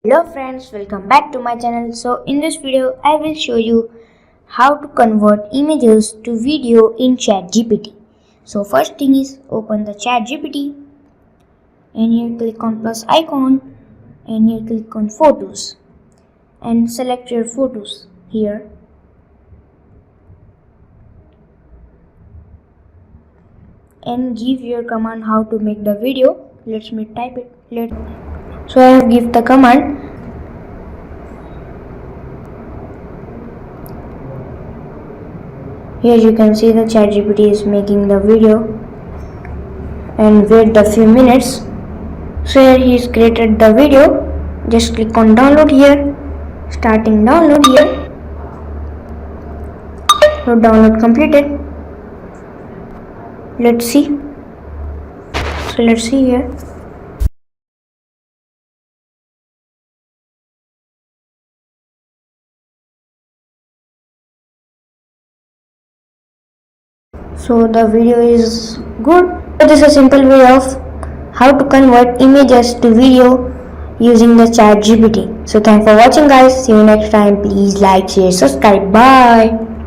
Hello friends, welcome back to my channel. So in this video I will show you how to convert images to video in ChatGPT. So first thing is open the ChatGPT and here click on plus icon and here click on photos and select your photos here and give your command how to make the video. Let me type it. So I have give the command. Here you can see the ChatGPT is making the video and wait the few minutes. So here he has created the video. Just click on download here. Starting download here. So download completed. Let's see. So let's see here. So the video is good. This is a simple way of how to convert images to video using the ChatGPT. So thanks for watching guys. See you next time. Please like, share, subscribe. Bye.